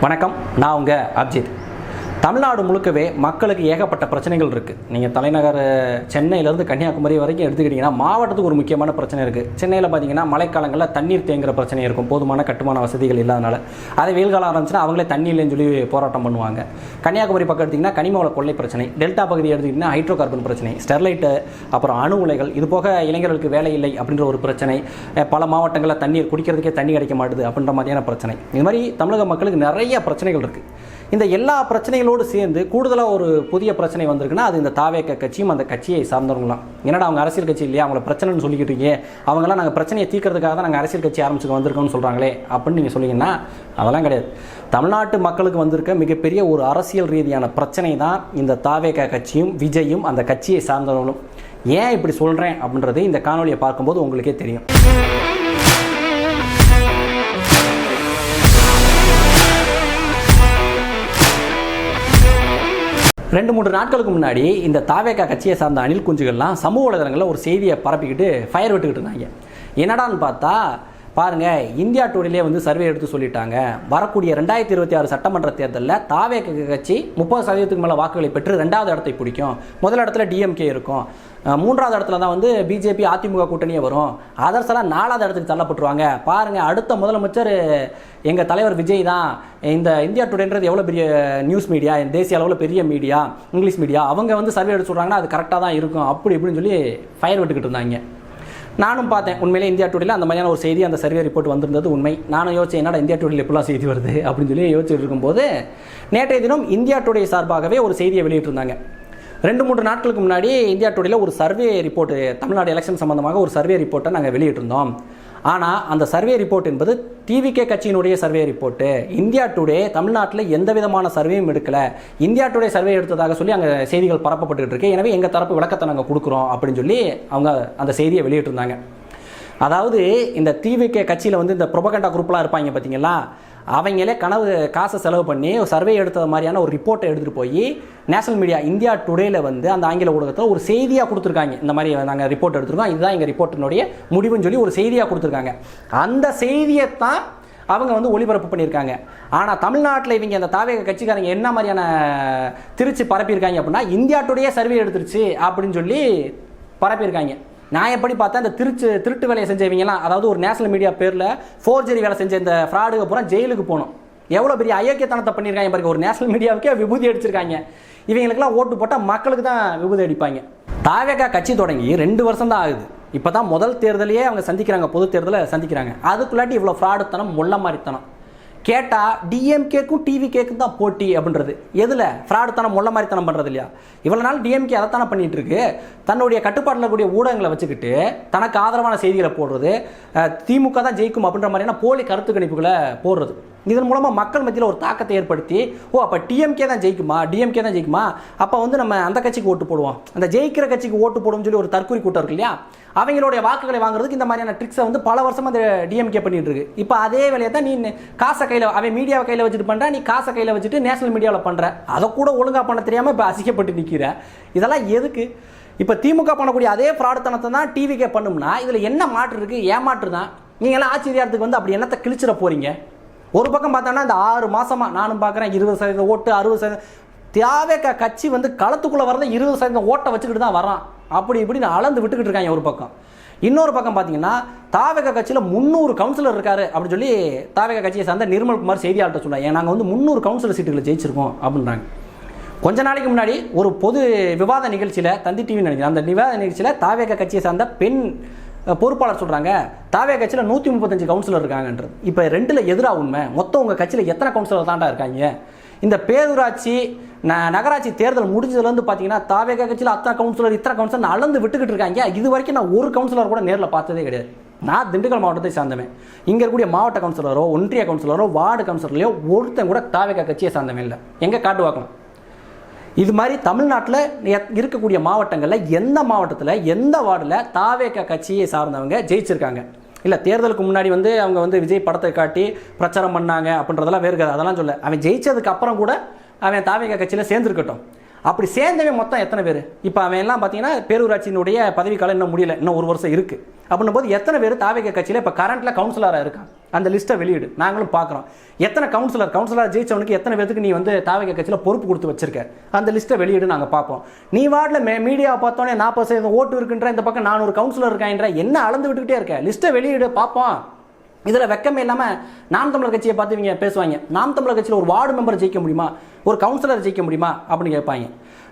வணக்கம், நான் உங்கள் அப்ஜித். தமிழ்நாடு முழுக்கவே மக்களுக்கு ஏகப்பட்ட பிரச்சனைகள் இருக்குது. நீங்கள் தலைநகர் சென்னையிலேருந்து கன்னியாகுமரி வரைக்கும் எடுத்துக்கிட்டிங்கன்னா மாவட்டத்துக்கு ஒரு முக்கியமான பிரச்சனை இருக்குது. சென்னையில் பார்த்தீங்கன்னா மழைக்காலங்களில் தண்ணீர் தேங்குகிற பிரச்சனை இருக்கும், போதுமான கட்டுமான வசதிகள் இல்லாதனால. அதே வெயில் காலம் ஆரம்பிச்சுன்னா அவங்களே தண்ணி இல்லைன்னு சொல்லி போராட்டம் பண்ணுவாங்க. கன்னியாகுமரி பக்கம் எடுத்திங்கன்னா கனிமவள கொள்ளை பிரச்சனை, டெல்டா பகுதி எடுத்துக்கிட்டிங்கன்னா ஹைட்ரோ கார்பன் பிரச்சனை, ஸ்டெர்லைட்டு, அப்புறம் அணு உலைகள், இது போக இளைஞர்களுக்கு வேலை இல்லை அப்படின்ற ஒரு பிரச்சனை. பல மாவட்டங்களில் தண்ணீர் குடிக்கிறதுக்கே தண்ணி கிடைக்க மாட்டுது அப்படின்ற மாதிரியான பிரச்சனை. இது மாதிரி தமிழக மக்களுக்கு நிறைய பிரச்சனைகள் இருக்குது. இந்த எல்லா பிரச்சனைகளோடு சேர்ந்து கூடுதலாக ஒரு புதிய பிரச்சனை வந்திருக்குன்னா அது இந்த தாவேக கட்சியும் அந்த கட்சியை சார்ந்தவங்களாம். என்னடா அவங்க அரசியல் கட்சி இல்லையா, அவங்கள பிரச்சனைன்னு சொல்லிக்கிட்டு இருக்கீங்க, அவங்களாம் நாங்கள் பிரச்சனையை தீர்க்கறதுக்காக தான் நாங்கள் அரசியல் கட்சி ஆரம்பிச்சுக்க வந்திருக்கோம்னு சொல்கிறாங்களே அப்படின்னு நீங்கள் சொல்லிங்கன்னா அதெல்லாம் கிடையாது. தமிழ்நாட்டு மக்களுக்கு வந்திருக்க மிகப்பெரிய ஒரு அரசியல் ரீதியான பிரச்சனை தான் இந்த தாவேக கட்சியும் விஜயும் அந்த கட்சியை சார்ந்தவங்களும். ஏன் இப்படி சொல்கிறேன் அப்படின்றது இந்த காணொலியை பார்க்கும்போது உங்களுக்கே தெரியும். 2-3 நாட்களுக்கு முன்னாடி இந்த தாவேக கட்சியை சார்ந்த அணில் குஞ்சுகள்லாம் சமூக வலைதளங்களில் ஒரு செய்தியை பரப்பிக்கிட்டு ஃபயர் விட்டுக்கிட்டு இருந்தாங்க. என்னடான்னு பார்த்தா பாருங்கள், இந்தியா டுடேலே வந்து சர்வே எடுத்து சொல்லிட்டாங்க, வரக்கூடிய 2026 சட்டமன்ற தேர்தலில் தாவேக கட்சி 30% மேலே வாக்குகளை பெற்று 2வது இடத்தை பிடிக்கும். முதல் இடத்துல டிஎம்கே இருக்கும், 3வது இடத்துல தான் வந்து பிஜேபி அதிமுக கூட்டணியே வரும், அதர்ஸ் எல்லாம் 4வது இடத்துக்கு தள்ளப்பட்டுருவாங்க. பாருங்கள், அடுத்த முதலமைச்சர் எங்கள் தலைவர் விஜய் தான். இந்த இந்தியா டுடேன்றது எவ்வளோ பெரிய நியூஸ் மீடியா, தேசிய அளவில் பெரிய மீடியா, இங்கிலீஷ் மீடியா, அவங்க வந்து சர்வே எடுத்து சொல்கிறாங்கன்னா அது கரெக்டாக தான் இருக்கும் அப்படி இப்படின்னு சொல்லி ஃபயர் விட்டுக்கிட்டு இருந்தாங்க. நானும் பார்த்தேன், உண்மையிலே இந்தியா டுடேல அந்த மாதிரியான ஒரு செய்தி, அந்த சர்வே ரிப்போர்ட் வந்திருந்தது உண்மை. நானும் யோசிச்சேன், என்னடா இந்தியா டுடேல எப்படிலாம் செய்தி வருது அப்படின்னு சொல்லி யோசிச்சுட்டு இருக்கும்போது நேற்றைய தினம் இந்தியா டுடே சார்பாகவே ஒரு செய்தியை வெளியிட்டிருந்தாங்க. 2-3 நாட்களுக்கு முன்னாடி இந்தியா டுடேல ஒரு சர்வே ரிப்போர்ட், தமிழ்நாடு எலெக்ஷன் சம்பந்தமாக ஒரு சர்வே ரிப்போர்ட்டை நாங்கள் வெளியிட்டிருந்தோம். ஆனால் அந்த சர்வே ரிப்போர்ட் என்பது டிவிகே கட்சியினுடைய சர்வே ரிப்போர்ட்டு. இந்தியா டுடே தமிழ்நாட்டில் எந்த விதமான சர்வேயும் எடுக்கலை, இந்தியா டுடே சர்வே எடுத்ததாக சொல்லி அங்கே செய்திகள் பரப்பப்பட்டு இருக்கு. எனவே எங்கள் தரப்பு விளக்கத்தை நாங்கள் கொடுக்குறோம் அப்படின்னு சொல்லி அவங்க அந்த செய்தியை வெளியிட்டிருந்தாங்க. அதாவது இந்த டிவிகே கட்சியில் வந்து இந்த ப்ரொபகண்டா குரூப்லாம் இருப்பாங்க பார்த்தீங்களா, அவங்களே காசை செலவு பண்ணி ஒரு சர்வே எடுத்தது மாதிரியான ஒரு ரிப்போர்ட்டை எடுத்துகிட்டு போய் நேஷனல் மீடியா இந்தியா டுடேல வந்து அந்த ஆங்கில ஊடகத்தில் ஒரு செய்தியாக கொடுத்துருக்காங்க. இந்த மாதிரி நாங்கள் ரிப்போர்ட் எடுத்துருக்கோம், இதுதான் எங்கள் ரிப்போர்ட்டினுடைய முடிவுன்னு சொல்லி ஒரு செய்தியாக கொடுத்துருக்காங்க. அந்த செய்தியை தான் அவங்க வந்து ஒளிபரப்பு பண்ணியிருக்காங்க. ஆனால் தமிழ்நாட்டில் இவங்க அந்த தாவேக கட்சிக்காரங்க என்ன மாதிரியான திருச்சி பரப்பியிருக்காங்க அப்படின்னா, இந்தியா டுடே சர்வே எடுத்துருச்சு அப்படின்னு சொல்லி பரப்பியிருக்காங்க. நான் எப்படி பார்த்தா இந்த திருட்டு வேலையை செஞ்சவங்கலாம், அதாவது ஒரு நேஷனல் மீடியா பேரில் ஃபோர்ஜரி வேலை செஞ்ச இந்த ஃப்ராடுக்கு அப்புறம் ஜெயிலுக்கு போகணும். எவ்வளோ பெரிய அயோக்கியத்தனத்தை பண்ணியிருக்காங்க பாருங்க. ஒரு நேஷனல் மீடியாவுக்கே விபூதி அடிச்சிருக்காங்க. இவங்களுக்கெல்லாம் ஓட்டு போட்டால் மக்களுக்கு தான் விபூதி அடிப்பாங்க. தாவேக கட்சி தொடங்கி 2 வருஷம் தான் ஆகுது. இப்போ தான் முதல் தேர்தலையே அவங்க சந்திக்கிறாங்க, பொது தேர்தலை சந்திக்கிறாங்க. அதுக்குள்ளாட்டி இவ்வளோ ஃப்ராடுத்தனம், முள்ள மாதிரித்தனம். கேட்டால் டிஎம்கேக்கும் டிவிகேக்கும் தான் போட்டி அப்படின்றது. எதில் ஃப்ராடுத்தனம், முள்ள மாதிரித்தனம் பண்ணுறது இல்லையா? இவ்வளோ நாள் டிஎம்கே அதைத்தானே பண்ணிகிட்டு இருக்கு. தன்னுடைய கட்டுப்பாட்டில் கூடிய ஊடகங்களை வச்சுக்கிட்டு தனக்கு ஆதரவான செய்திகளை போடுறது, திமுக தான் ஜெயிக்கும் அப்படின்ற மாதிரியான போலி கருத்து கணிப்புகளை போடுறது. இதன் மூலமாக மக்கள் மத்தியில் ஒரு தாக்கத்தை ஏற்படுத்தி, அப்போ டிஎம்கே தான் ஜெயிக்குமா, அப்போ வந்து நம்ம அந்த கட்சிக்கு ஓட்டு போடுவோம், அந்த ஜெயிக்கிற கட்சிக்கு ஓட்டு போடுவோம்னு சொல்லி ஒரு தற்கொலை கூட்டம் இருக்கு இல்லையா, அவங்களுடைய வாக்குகளை வாங்குறதுக்கு இந்த மாதிரியான ட்ரிக்ஸை வந்து பல வருஷமாக அந்த டிஎம்கே பண்ணிட்டு இருக்கு. இப்போ அதே வேலையை தான் நீ காசை கையில், அவன் மீடியாவை கையில் வச்சுட்டு பண்ணுற, நீ காசை கையில் வச்சுட்டு நேஷனல் மீடியாவில் பண்ணுற, அதை கூட ஒழுங்காக பண்ண தெரியாமல் இப்போ அசிக்கப்பட்டு நிற்கிற. இதெல்லாம் எதுக்கு? இப்போ திமுக பண்ணக்கூடிய அதே ஃப்ராடுத்தனத்தை தான் டிவிகே பண்ணும்னா இதில் என்ன மாற்று இருக்குது? ஏமாற்று தான். நீங்களாம் ஆச்சரியத்துக்கு வந்து அப்படி என்னத்தை கிழிச்சிட போகிறீங்க? ஒரு பக்கம் பார்த்தோன்னா இந்த 6 மாதமாக நானும் பார்க்குறேன், 20% ஓட்டு, 60% தாவேக கட்சி வந்து களத்துக்குள்ளே வரத 20% ஓட்டை வச்சுக்கிட்டு தான் வரான். அப்படி இப்படின்னு அளந்து விட்டுக்கிட்டு இருக்காங்க ஒரு பக்கம். இன்னொரு பக்கம் பார்த்தீங்கன்னா தாவேக கட்சியில் 300 கவுன்சிலர் இருக்காரு அப்படின்னு சொல்லி தாவேக கட்சியை சார்ந்த நிர்மல்குமார் செய்தியாளர்கிட்ட சொன்னாங்க. நாங்கள் வந்து 300 கவுன்சிலர் சீட்டுகளை ஜெயிச்சிருக்கோம் அப்படின்றாங்க. கொஞ்ச நாளைக்கு முன்னாடி ஒரு பொது விவாத நிகழ்ச்சியில், தந்தி டிவி நினைக்கிறேன், அந்த விவாத நிகழ்ச்சியில் தாவேக கட்சியை சார்ந்த பெண் பொறுப்பாளர் சொல்கிறாங்க தாவேக கட்சியில் 135 கவுன்சிலர் இருக்காங்கன்றது. இப்போ 2ல் எதிராக உண்மை? மொத்தம் உங்கள் கட்சியில் எத்தனை கவுன்சிலர் தாண்டா இருக்காங்க? இந்த பேரூராட்சி நகராட்சி தேர்தல் முடிஞ்சதுலேருந்து பார்த்தீங்கன்னா தாவேக கட்சியில் அத்தனை கவுன்சிலர், இத்தனை கவுன்சிலர் அளந்து விட்டுக்கிட்டு இருக்காங்க. இது வரைக்கும் நான் ஒரு கவுன்சிலர் கூட நேரில் பார்த்ததே கிடையாது. நான் திண்டுக்கல் மாவட்டத்தை சார்ந்தவன். இங்கே இருக்கக்கூடிய மாவட்ட கவுன்சிலரோ, ஒன்றிய கவுன்சிலரோ, வார்டு கவுன்சிலரையோ ஒருத்தன் கூட தாவேக கட்சியை சார்ந்தவன் இல்லை. எங்கே காட்டுவாக்கணும்? இது மாதிரி தமிழ்நாட்டில் இருக்கக்கூடிய மாவட்டங்களில் எந்த மாவட்டத்தில், எந்த வார்டில் தாவேக கட்சியை சார்ந்தவங்க ஜெயிச்சிருக்காங்க? இல்லை தேர்தலுக்கு முன்னாடி வந்து அவங்க வந்து விஜய் படத்தை காட்டி பிரச்சாரம் பண்ணாங்க அப்படின்றதெல்லாம் வேறு கதை, அதெல்லாம் சொல்ல. அவன் ஜெயிச்சதுக்கு அப்புறம் கூட அவன் தாவேக கட்சியில் சேர்ந்துருக்கட்டும். அப்படி சேர்ந்தவன் மொத்தம் எத்தனை பேர்? இப்போ அவன் எல்லாம் பார்த்தீங்கன்னா பேரூராட்சியினுடைய பதவிக்காலம் இன்னும் முடியல, இன்னும் ஒரு வருஷம் இருக்குது. அப்படின்னும் போது எத்தனை பேர் தாவேகா கட்சியில் இப்போ கரண்ட்டில் கவுன்சிலராக இருக்கான்? அந்த லிஸ்ட்டை வெளியிடு, நாங்களும் பார்க்குறோம். எத்தனை கவுன்சிலர் ஜெயிச்சவனுக்கு எத்தனை பேருக்கு நீ வந்து தாவேகா கட்சியில் பொறுப்பு கொடுத்து வச்சிருக்க? அந்த லிஸ்ட்டை வெளியிடு, நாங்கள் பார்ப்போம். நீ வார்டில் மீடியாவை பார்த்தோன்னே 40% ஓட்டு இருக்குன்ற, இந்த பக்கம் 400 கவுன்சிலர் இருக்கான்ற, என்ன அளந்து விட்டுக்கிட்டே இருக்க? லிஸ்ட்டை வெளியிடு, பார்ப்போம். இதில் வெக்கமே இல்லாமல் நாம் தமிழர் கட்சியை பார்த்து இவங்க பேசுவாங்க. நாம் தமிழர் கட்சியில் ஒரு வார்டு மெம்பர் ஜெயிக்க முடியுமா, ஒரு கவுன்சிலர் ஜெயிக்க முடியுமா அப்படின்னு கேட்பாங்க.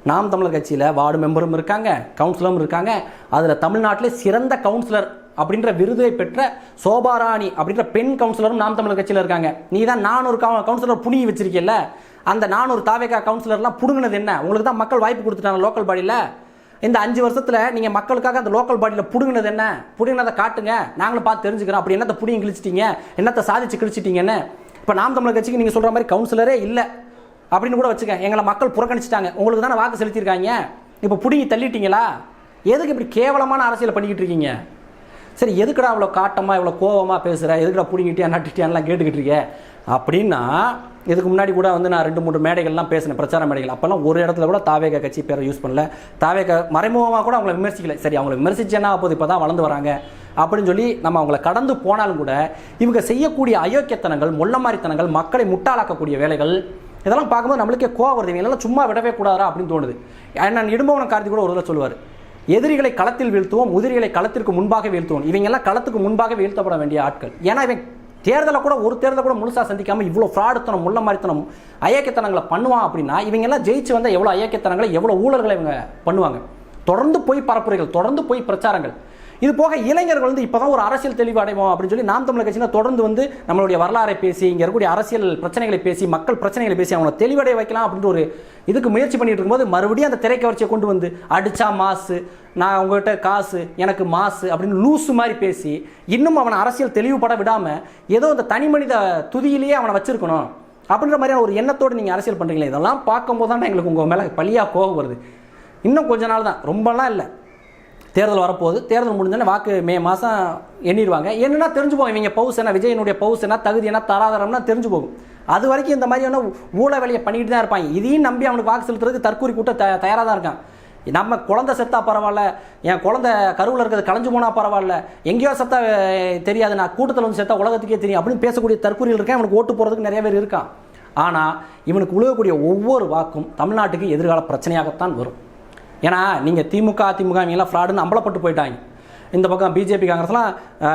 நாம் தமிழர் கட்சியில் வார்டு மெம்பரும் இருக்காங்க, கவுன்சிலரும் இருக்காங்க. அதில் தமிழ்நாட்டிலே சிறந்த கவுன்சிலர் அப்படின்ற விருதை பெற்ற சோபாராணி அப்படின்ற பெண் கவுன்சிலரும் நாம் தமிழர் கட்சியில் இருக்காங்க. நீ தான் 400 கவுன்சிலர் புடுங்கி வச்சிருக்கல, அந்த 400 தாவேகா கவுன்சிலர்லாம் புடுங்கினது என்ன? உங்களுக்கு தான் மக்கள் வாய்ப்பு கொடுத்துட்டாங்க லோக்கல் பாடியில். இந்த 5 வருஷத்தில் நீங்கள் மக்களுக்காக அந்த லோக்கல் பாடியில் புடுங்கினது என்ன? புடுங்கினதை காட்டுங்க, நாங்களும் பார்த்து தெரிஞ்சுக்கிறோம். அப்படி என்னத்தை புடிங்கி கிழிச்சிட்டீங்க, என்னத்தை சாதிச்சு கிழிச்சிட்டீங்கன்னு. இப்போ நாம் தமிழர் கட்சிக்கு நீங்கள் சொல்கிற மாதிரி கவுன்சிலரே இல்லை அப்படின்னு கூட வச்சுக்க, எங்களை மக்கள் புறக்கணிச்சிட்டாங்க, உங்களுக்கு தானே வாக்கு செலுத்தியிருக்காங்க, இப்போ புடுங்கி தள்ளிட்டீங்களா? எதுக்கு இப்படி கேவலமான அரசியல் பண்ணிக்கிட்டு இருக்கீங்க? சரி, எதுக்குடா அவ்வளோ காட்டமாக இவ்வளோ கோவமாக பேசுகிற, எதுக்குடா புடிங்கிட்டியா நட்டுட்டியான்லாம் கேட்டுக்கிட்டு இருக்கேன் அப்படின்னா, இதுக்கு முன்னாடி கூட வந்து நான் 2-3 மேடைகள்லாம் பேசினேன், பிரச்சார மேடைகள். அப்போல்லாம் ஒரு இடத்துல கூட தாவேகா கட்சி பேரை யூஸ் பண்ணல, தாவேகா மறைமுகமாக கூட அவங்கள விமர்சிக்கல. சரி, அவங்கள விமர்சிச்சேன்னா அப்போது இப்போ தான் வளர்ந்து வராங்க அப்படின்னு சொல்லி நம்ம அவங்கள கடந்து போனாலும் கூட இவங்க செய்யக்கூடிய அயோக்கியத்தனங்கள், முள்ளமாரித்தனங்கள், மக்களை முட்டாளாக்கக்கூடிய வேலைகள், இதெல்லாம் பார்க்கும்போது நம்மளுக்கே கோவம் வருது. இவங்கெல்லாம் சும்மா விடவே கூடாதா அப்படின்னு தோணுது. நான் இடும்பவனம் கார்த்தி கூட ஒரு தடவை சொல்லுவார், எதிரிகளை களத்தில் வீழ்த்துவோம், உதிரிகளை களத்திற்கு முன்பாக வீழ்த்துவோம். இவங்கெல்லாம் களத்துக்கு முன்பாக வீழ்த்தப்பட வேண்டிய ஆட்கள். ஏன்னா இவன் தேர்தலை கூட ஒரு தேர்தலை கூட முழுசாக சந்திக்காமல் இவ்வளோ ஃப்ராடுத்தனம், முள்ள மாதிரித்தனம், அயக்கத்தனங்களை பண்ணுவான் அப்படின்னா, இவங்கெல்லாம் ஜெயிச்சு வந்தால் எவ்வளோ அயக்கத்தனங்களை, எவ்வளோ ஊழல்களை இவங்க பண்ணுவாங்க. தொடர்ந்து போய் பரப்புரைகள், தொடர்ந்து போய் பிரச்சாரங்கள். இது போக இளைஞர்கள் வந்து இப்போ தான் ஒரு அரசியல் தெளிவு அடைவோம் அப்படின்னு சொல்லி நாம் தமிழர் கட்சியில் தொடர்ந்து வந்து நம்மளுடைய வரலாறை பேசி, இங்கே இருக்கக்கூடிய அரசியல் பிரச்சனைகளை பேசி, மக்கள் பிரச்சனைகளை பேசி அவங்களை தெளிவடைய வைக்கலாம் அப்படின்ற ஒரு இதுக்கு முயற்சி பண்ணிட்டு இருக்கும்போது மறுபடியும் அந்த திரைக்கவர்ச்சியை கொண்டு வந்து அடிச்சா மாசு, நான் உங்கள்கிட்ட காசு எனக்கு மாசு அப்படின்னு லூசு மாதிரி பேசி இன்னும் அவனை அரசியல் தெளிவுபட விடாமல் ஏதோ அந்த தனி மனித துதியிலேயே அவனை வச்சிருக்கணும் அப்படின்ற மாதிரியான ஒரு எண்ணத்தோடு நீங்கள் அரசியல் பண்ணுறீங்களே, இதெல்லாம் பார்க்கும்போது தான் எங்களுக்கு உங்கள் மேலே பழியாக கோவம் வருது. இன்னும் கொஞ்ச நாள் தான், ரொம்பலாம் இல்லை. தேர்தல் வரப்போகுது, தேர்தல் முடிஞ்சோடனே வாக்கு மே மாதம் எண்ணிடுவாங்க. என்னன்னா தெரிஞ்சு போகும் இவங்க பவுஸ் என்ன, விஜயனுடைய பவுஸ் என்ன, தகுதி என்ன, தராதரம்னா தெரிஞ்சு போகும். அது வரைக்கும் இந்த மாதிரியான ஊழ வேலையை பண்ணிக்கிட்டு தான் இருப்பாங்க. இதையும் நம்பி அவனுக்கு வாக்கு செலுத்துறதுக்கு தற்கூரி கூட்ட தயாராக தான் இருக்கான். நம்ம குழந்தை செத்தா பரவாயில்ல, என் குழந்தை கருவில் இருக்கிறது கலைஞ்சு போனால் பரவாயில்ல, எங்கேயோ செத்தா தெரியாது, நான் கூட்டத்தில் வந்து செத்தா உலகத்துக்கே தெரியும் அப்படின்னு பேசக்கூடிய தற்கூரிகள் இருக்கேன். அவனுக்கு ஓட்டு போகிறதுக்கு நிறைய பேர் இருக்கான். ஆனால் இவனுக்கு உழுகக்கூடிய ஒவ்வொரு வாக்கும் தமிழ்நாட்டுக்கு எதிர்கால பிரச்சனையாகத்தான் வரும். ஏன்னா நீங்கள் திமுக இவங்கெல்லாம் ஃப்ராடுன்னு அம்பலப்பட்டு போயிட்டாங்க. இந்த பக்கம் பிஜேபி காங்கிரஸ்லாம்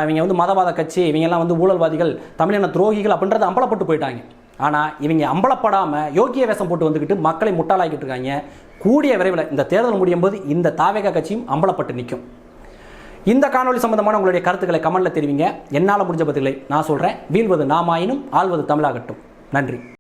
இவங்க வந்து மதவாத கட்சி, இவங்கெல்லாம் வந்து ஊழல்வாதிகள், தமிழின துரோகிகள் அப்படின்றது அம்பலப்பட்டு போயிட்டாங்க. ஆனால் இவங்க அம்பலப்படாமல் யோக்கிய வேஷம் போட்டு வந்துக்கிட்டு மக்களை முட்டாளாக்கிட்டு இருக்காங்க. கூடிய விரைவில் இந்த தேர்தல் முடியும் போது இந்த தாவேகா கட்சியும் அம்பலப்பட்டு நிற்கும். இந்த காணொலி சம்பந்தமான உங்களுடைய கருத்துக்களை கமெண்ட்ல தெரிவிங்க. என்னால் முடிஞ்ச பதில்களை நான் சொல்கிறேன். வீழ்வது நாமாயினும் ஆள்வது தமிழாகட்டும். நன்றி.